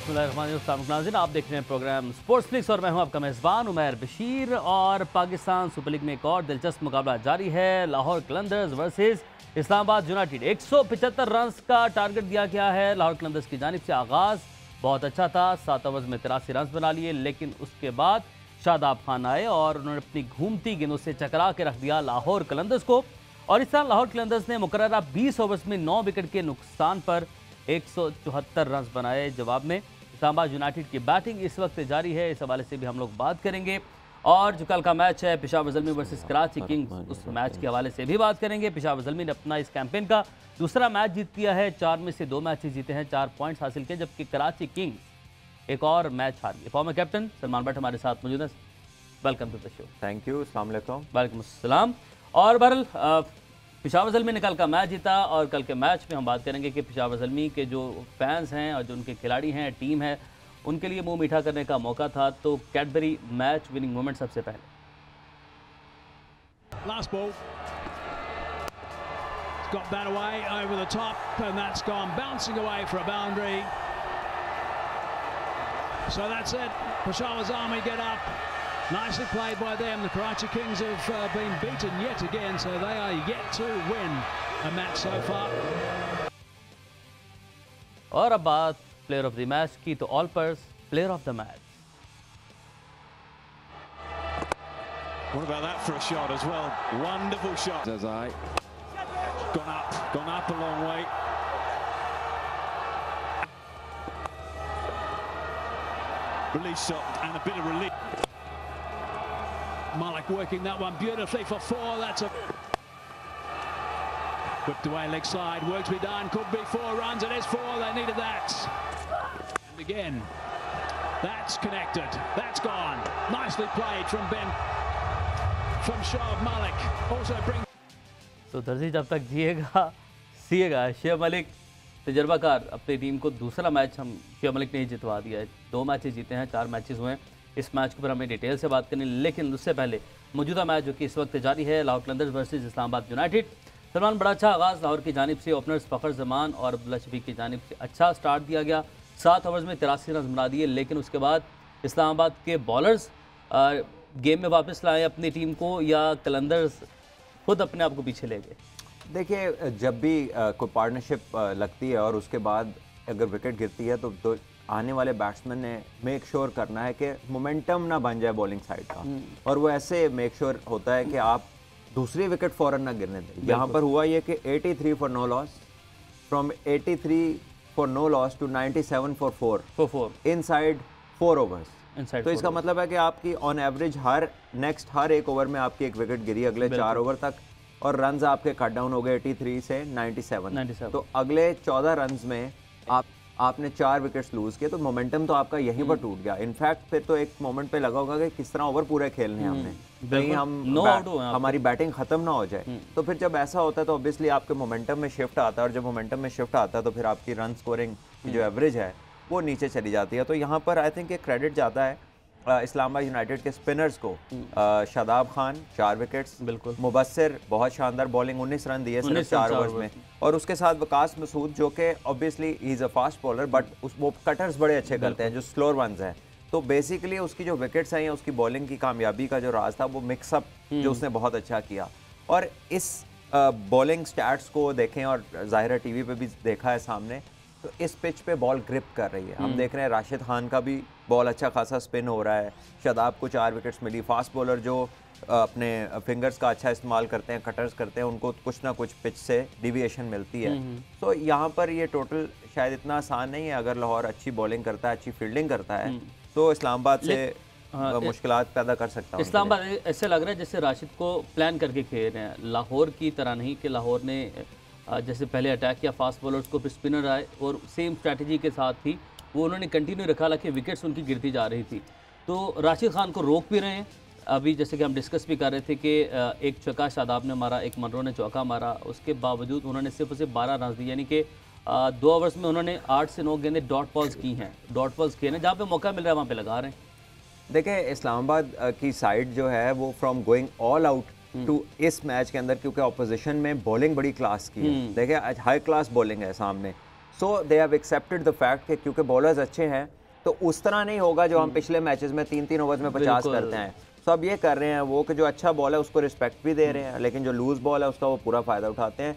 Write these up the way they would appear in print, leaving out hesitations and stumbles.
बिस्मिल्लाहिर्रहमानिर्रहीम। आप देख रहे हैं प्रोग्राम स्पोर्ट्स फ्लिक्स और मैं हूं आपका मेज़बान उमैर बशीर। और पाकिस्तान सुपर लीग में एक और दिलचस्प मुकाबला जारी है। Lahore Qalandars versus Islamabad United. 175 run का टारगेट दिया गया है लाहौर कलंदर्स की जानिब से। आगाज़ बहुत अच्छा था, 7 ओवर्स में 83 रन बना लिए, लेकिन उसके बाद शादाब खान आए और उन्होंने अपनी घूमती गेंदों से चकरा के रख दिया लाहौर कलंदर्स को। और इस तरह लाहौर कलंदर्स ने मुकर्ररा 20 ओवर्स में 9 विकेट के नुकसान पर 174 रन बनाए। जवाब में इस्लामाबाद यूनाइटेड की बैटिंग इस वक्त जारी है, इस हवाले से भी हम लोग बात करेंगे। और जो कल का मैच है पेशावर ज़ल्मी वर्सेस कराची किंग्स, उस मैच के हवाले से भी बात करेंगे। पेशावर ज़ल्मी ने अपना इस कैंपेन का दूसरा मैच जीत लिया है, 4 में से 2 मैचेस जीते हैं, 4 पॉइंट्स हासिल किए, जबकि कराची किंग्स एक और मैच हारी है। फॉर्मर कैप्टन सलमान भट्ट हमारे साथ मौजूद है। Welcome to the show. Thank you. अस्सलाम वालेकुम। वालेकुम अस्सलाम। और बहरहाल पेशावर ज़ल्मी ने कल का मैच जीता और कल के मैच में हम बात करेंगे कि पेशावर ज़ल्मी के जो फैंस हैं और जो उनके खिलाड़ी हैं, टीम है, उनके लिए मुंह मीठा करने का मौका था। तो कैडबरी मैच विनिंग मोमेंट सबसे पहले। Last ball. It's got that away over the top and that's gone bouncing away for a boundary. So that's it. Peshawar's Army get up. Nicely played by them. The Karachi Kings have been beaten yet again, so they are yet to win a match so far. और अब बात player of the match की, तो all purse player of the match. What about that for a shot as well? Wonderful shot. Zazai gone up a long way. Release shot and a bit of relief. Malik working that one beautifully for 4. That's a whipped away leg side. Work to be done. Could be 4 runs. It is 4. They needed that. And again, that's connected. That's gone. Nicely played from Ben. From Shoaib Malik. Also bring. तो दर्जी जब तक जिएगा सीएगा। शोएब मलिक तजर्बाकार, अपनी team को दूसरा match हम शोएब मलिक ने ही जितवा दिया है। 2 मैचेस जीते हैं, 4 मैचेस हुए हैं। इस मैच के ऊपर हमें डिटेल से बात करनी, लेकिन उससे पहले मौजूदा मैच जो कि इस वक्त जारी है, लाहौर कलंदर्स वर्सेस इस्लामाबाद यूनाइटेड। सलमान, बड़ा अच्छा आगाज़ लाहौर की जानिब से। ओपनर्स फ़खर जमान और अब्दुल्ला शफीक की जानिब से अच्छा स्टार्ट दिया गया, 7 ओवर्स में 83 रन बना दिए, लेकिन उसके बाद इस्लामाबाद के बॉलर्स गेम में वापस लाए अपनी टीम को, या कलंदर्स खुद अपने आप को पीछे ले गए? देखिए, जब भी कोई पार्टनरशिप लगती है और उसके बाद अगर विकेट गिरती है तो आने वाले बैट्समैन ने मेक श्योर करना है कि मोमेंटम ना बन जाए बॉलिंग साइड का, और वो ऐसे मेक श्योर होता है कि आप दूसरी विकेट फौरन ना गिरने दें। यहाँ पर हुआ ये कि 83 for no loss, from 83 for no loss to 97 for 4 inside 4 overs. तो इसका मतलब है कि आपकी ऑन एवरेज हर एक ओवर में आपकी एक विकेट गिरी अगले 4 ओवर तक, और रन्स आपके कट डाउन हो गए 83 से 97। तो अगले 14 रन्स में आपने 4 विकेट्स लूज किए, तो मोमेंटम तो आपका यहीं पर टूट गया। इनफैक्ट फिर तो एक मोमेंट पे लगा होगा कि किस तरह ओवर पूरे खेलने हैं हमने, कहीं हमारी बैटिंग खत्म ना हो जाए। तो फिर जब ऐसा होता है तो ऑब्वियसली आपके मोमेंटम में शिफ्ट आता है, और जब मोमेंटम में शिफ्ट आता है तो फिर आपकी रन स्कोरिंग की जो एवरेज है वो नीचे चली जाती है। तो यहाँ पर आई थिंक एक क्रेडिट जाता है इस्लामाबाद यूनाइटेड के स्पिनर्स को। शादाब खान 4 विकेट्स, बिल्कुल। मुबस्सिर बहुत शानदार बॉलिंग, 19 रन दिए सिर्फ 4 ओवर्स में, और उसके साथ वकास मसूद जो कि obviously he is a fast bowler, but वो कटर्स बड़े अच्छे करते हैं जो स्लोअर वंस हैं। तो बेसिकली उसकी जो विकेट्स आई हैं, उसकी बॉलिंग की कामयाबी का जो राज था वो मिक्सअप जो उसने बहुत अच्छा किया। और इस बॉलिंग स्टैट्स को देखें, और ज़ाहिर टीवी पे भी देखा है सामने, तो इस पिच पे बॉल ग्रिप कर रही है। हम देख रहे हैं राशिद खान का भी बॉल अच्छा खासा स्पिन हो रहा है, शादाब को 4 विकेट्स मिली। फास्ट बॉलर जो अपने फिंगर्स का अच्छा इस्तेमाल करते हैं, कटर्स करते हैं, उनको कुछ ना कुछ पिच से डिविएशन मिलती है। तो यहाँ पर ये टोटल शायद इतना आसान नहीं है। अगर लाहौर अच्छी बॉलिंग करता है, अच्छी फील्डिंग करता है, तो इस्लामाबाद से मुश्किलात पैदा कर सकता है। इस्लामाबाद ऐसे लग रहा है जैसे राशिद को प्लान करके खेल रहे हैं, लाहौर की तरह नहीं कि लाहौर ने जैसे पहले अटैक किया फास्ट बॉलर्स को, फिर स्पिनर आए और सेम स्ट्रैटेजी के साथ ही वो उन्होंने कंटिन्यू रखा, हालांकि विकेट्स उनकी गिरती जा रही थी। तो राशिद खान को रोक भी रहे हैं। अभी जैसे कि हम डिस्कस भी कर रहे थे कि एक चौका शादाब ने मारा, एक मनरो ने चौका मारा, उसके बावजूद उन्होंने सिर्फ 12 रन दिए, यानी कि 2 ओवर्स में उन्होंने 8 से 9 गेंदें डॉट बॉल्स की हैं। डॉट बॉल्स किए हैं, जहाँ पे मौका मिल रहा है वहाँ पे लगा रहे हैं। देखिए, इस्लामाबाद की साइड जो है वो from going all out to इस मैच के अंदर, क्योंकि ऑपोजिशन में बॉलिंग बड़ी क्लास की है। देखिए, हाई क्लास बॉलिंग है सामने। So they have accepted the fact कि क्योंकि बॉलर्स अच्छे हैं तो उस तरह नहीं होगा जो हम पिछले मैचेस में 3-3 ओवर्स में 50 करते हैं। सो अब ये कर रहे हैं वो कि जो अच्छा बॉल है उसको रिस्पेक्ट भी दे रहे हैं, लेकिन जो लूज बॉल है उसका वो पूरा फ़ायदा उठाते हैं।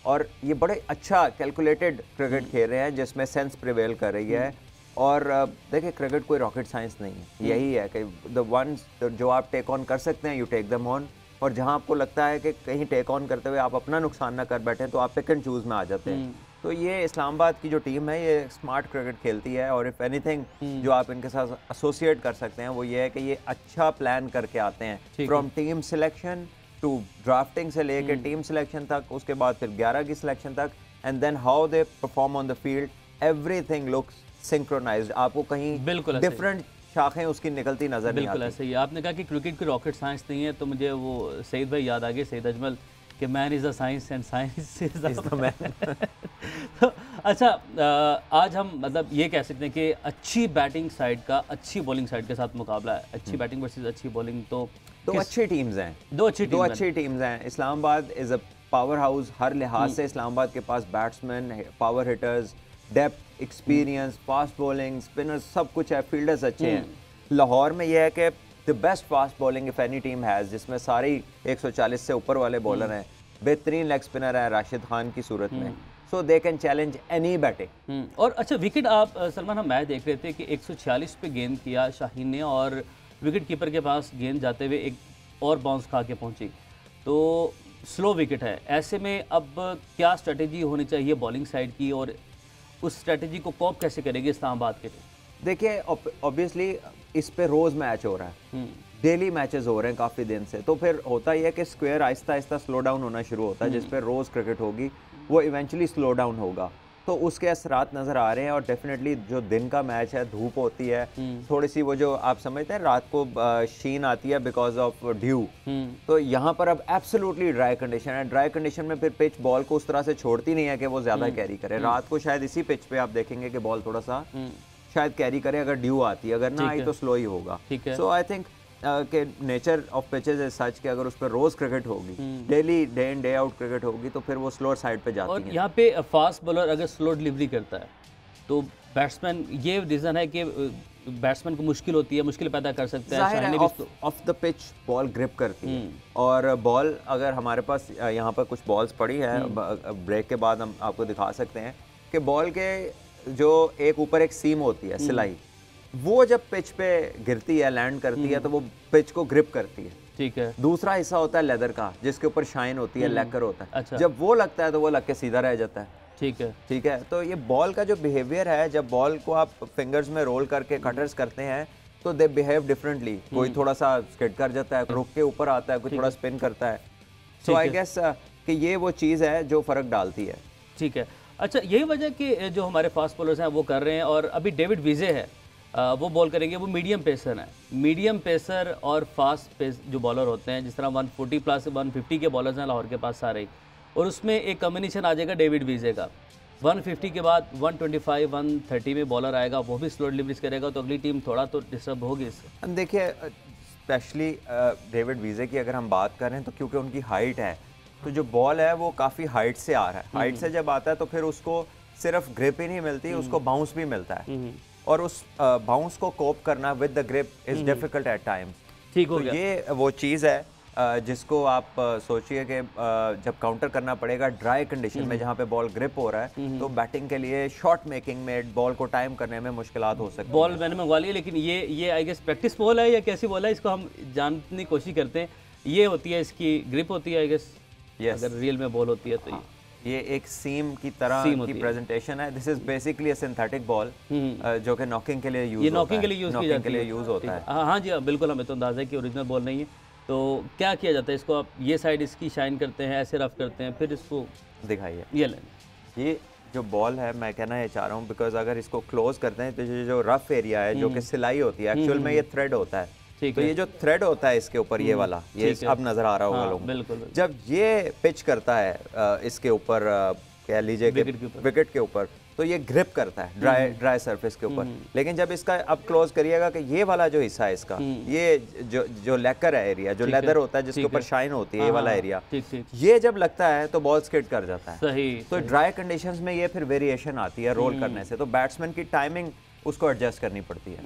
और ये बड़े अच्छा कैलकुलेटेड क्रिकेट खेल रहे हैं जिसमें सेंस प्रिवेल कर रही है। और देखिए क्रिकेट कोई रॉकेट साइंस नहीं है, यही है कि द वंस जो आप टेक ऑन कर सकते हैं यू टेक देम ऑन, और जहां आपको लगता है कि कहीं टेक ऑन करते हुए आप अपना नुकसान ना कर बैठे तो आप पिक एंड चूज में आ जाते हैं। तो ये इस्लामाबाद की जो टीम है ये स्मार्ट क्रिकेट खेलती है, और इफ़ एनीथिंग जो आप इनके साथ एसोसिएट कर सकते हैं वो ये है कि ये अच्छा प्लान करके आते हैं from team selection to drafting से लेके टीम सिलेक्शन तक, उसके बाद फिर 11 की सिलेक्शन तक, and then how they perform on the field, everything looks synchronised. आपको कहीं बिल्कुल डिफरेंट शाखें उसकी निकलती नजर नहीं आती। बिल्कुल ऐसे ही। आपने कहा कि क्रिकेट की रॉकेट साइंस नहीं है, तो मुझे वो सईद भाई याद आ गए, सईद अजमल, कि man is a science and science is the man. तो अच्छा, आज हम मतलब ये कह सकते हैं कि अच्छी बैटिंग साइड का अच्छी बॉलिंग साइड के साथ मुकाबला है, अच्छी बैटिंग वर्सेस अच्छी बॉलिंग। तो दो अच्छी टीम्स हैं, दो अच्छी टीम्स हैं। Islamabad is a power house, हर लिहाज से इस्लामाबाद के पास batsman, power hitters, depth, experience, fast bowling, spinners, सब कुछ है, फील्डर्स अच्छे हैं। लाहौर में यह है कि the best fast bowling if any team has, जिसमें सारी 140 से ऊपर वाले बॉलर हैं, बेहतरीन लेग स्पिनर है राशिद खान की सूरत में, so they can challenge any batting. और अच्छा विकेट, आप सलमान हम मैच देख रहे थे कि 146 पे गेंद किया शाहीन ने, और विकेट कीपर के पास गेंद जाते हुए एक और बाउंस खा के पहुंची, तो स्लो विकेट है। ऐसे में अब क्या स्ट्रेटेजी होनी चाहिए बॉलिंग साइड की, और उस स्ट्रेटेजी को कॉप कैसे करेगी इस्लामाबाद के लिए? देखिए ऑब्वियसली इस पे रोज़ मैच हो रहा है, डेली मैचेस हो रहे हैं काफ़ी दिन से, तो फिर होता ही है कि square Aahista Aahista slow down होना शुरू होता है, जिस पे रोज़ क्रिकेट होगी वो इवेंचुअली स्लो डाउन होगा, तो उसके असरात नज़र आ रहे हैं। और डेफिनेटली जो दिन का मैच है, धूप होती है थोड़ी सी, वो जो आप समझते हैं रात को शीन आती है बिकॉज ऑफ ड्यू, तो यहाँ पर अब एब्सोल्युटली ड्राई कंडीशन है। ड्राई कंडीशन में फिर पिच बॉल को उस तरह से छोड़ती नहीं है कि वो ज़्यादा कैरी करे। रात को शायद इसी पिच पे आप देखेंगे कि बॉल थोड़ा सा शायद कैरी करे अगर ड्यू आती है, अगर ना आई तो स्लो ही होगा। सो आई थिंक कि nature of pitches is such कि अगर उस पर रोज क्रिकेट होगी, daily day in day out cricket होगी, तो फिर वो स्लोअर साइड पे जाती है। और यहाँ पे फास्ट बॉलर अगर स्लो डिलीवरी करता है तो बैट्समैन, ये रीज़न है कि बैट्समैन को मुश्किल होती है, मुश्किल पैदा कर सकता है। Of the pitch ball grip करती है, और बॉल अगर हमारे पास यहाँ पर कुछ बॉल्स पड़ी है, ब्रेक के बाद हम आपको दिखा सकते हैं कि बॉल के जो एक ऊपर एक सीम होती है, सिलाई, वो जब पिच पे गिरती है, लैंड करती है, तो वो पिच को ग्रिप करती है। ठीक है। दूसरा हिस्सा होता है लेदर का, जिसके ऊपर शाइन होती है, लैकर होता है। अच्छा। जब वो लगता है तो वो लग के सीधा रह जाता है। ठीक है, ठीक है। तो ये बॉल का जो बिहेवियर है, जब बॉल को आप फिंगर्स में रोल करके कटर्स करते हैं तो दे बिहेव डिफरेंटली। कोई थोड़ा सा स्किड कर जाता है, रुक के ऊपर आता है, कोई थोड़ा स्पिन करता है। सो आई गेस कि ये वो चीज़ है जो फ़र्क डालती है। ठीक है। अच्छा, यही वजह कि जो हमारे फास्ट बॉलर्स हैं वो कर रहे हैं, और अभी डेविड विजे है वो बॉल करेंगे, वो मीडियम पेसर हैं। मीडियम पेसर और फास्ट पेस जो बॉलर होते हैं, जिस तरह 140 प्लस 150 के बॉलर्स हैं लाहौर के पास सारे ही, और उसमें एक कॉम्बिनेशन आ जाएगा डेविड विजे का। 150 के बाद 125 130 में बॉलर आएगा, वो भी स्लो डिलीवरीज करेगा, तो अगली टीम थोड़ा तो डिस्टर्ब होगी इससे। देखिए स्पेशली डेविड विजे की अगर हम बात करें तो क्योंकि उनकी हाइट है, तो जो बॉल है वो काफ़ी हाइट से आ रहा है। हाइट से जब आता है तो फिर उसको सिर्फ ग्रिप ही नहीं मिलती, उसको बाउंस भी मिलता है, और उस बाउंस को कोप करना with the grip is difficult at times. ठीक हो गया। ये वो चीज़ है जिसको आप सोचिए कि जब काउंटर करना पड़ेगा ड्राई कंडीशन में, जहाँ पे बॉल ग्रिप हो रहा है, तो बैटिंग के लिए शॉट मेकिंग में, बॉल को टाइम करने में मुश्किलात हो सकती है। बॉल मैंने मंगवा ली, लेकिन ये आई गेस प्रैक्टिस बॉल है या कैसी बॉल है, इसको हम जानने की कोशिश करते हैं। ये होती है, इसकी ग्रिप होती है आई गेस, अगर रियल में बॉल होती है तो ये एक सीम की तरह की प्रेजेंटेशन है। This is basically a synthetic ball जो कि नॉकिंग के लिए यूज होता है। नॉकिंग के लिए यूज होता है। हाँ जी, बिल्कुल, हमें तो अंदाजा है कि ओरिजिनल बॉल नहीं है। तो क्या किया जाता है, इसको आप ये साइड इसकी शाइन करते हैं, ऐसे रफ करते हैं, फिर इसको दिखाइए। ये जो बॉल है, मैं कहना ये चाह रहा हूँ, बिकॉज अगर इसको क्लोज करते हैं तो जो रफ एरिया है, जो कि सिलाई होती है, एक्चुअल में ये थ्रेड होता है। तो ये जो थ्रेड होता है इसके ऊपर, ये वाला, ये अब नजर आ रहा होगा लोगों को। बिल्कुल। जब ये पिच करता है इसके ऊपर, कह लीजिए विकेट के ऊपर, तो ये ग्रिप करता है ड्राई सरफेस के ऊपर। लेकिन जब इसका अब क्लोज करिएगा कि ये वाला जो हिस्सा है इसका, ये जो लेकर है एरिया, जो लेदर होता है जिसके ऊपर शाइन होती है, ये वाला एरिया, ये जब लगता है तो बॉल स्किड कर जाता है। सही। तो ड्राई कंडीशंस में ये फिर वेरिएशन आती है रोल करने से, तो बैट्समैन की टाइमिंग उसको एडजस्ट करनी पड़ती है।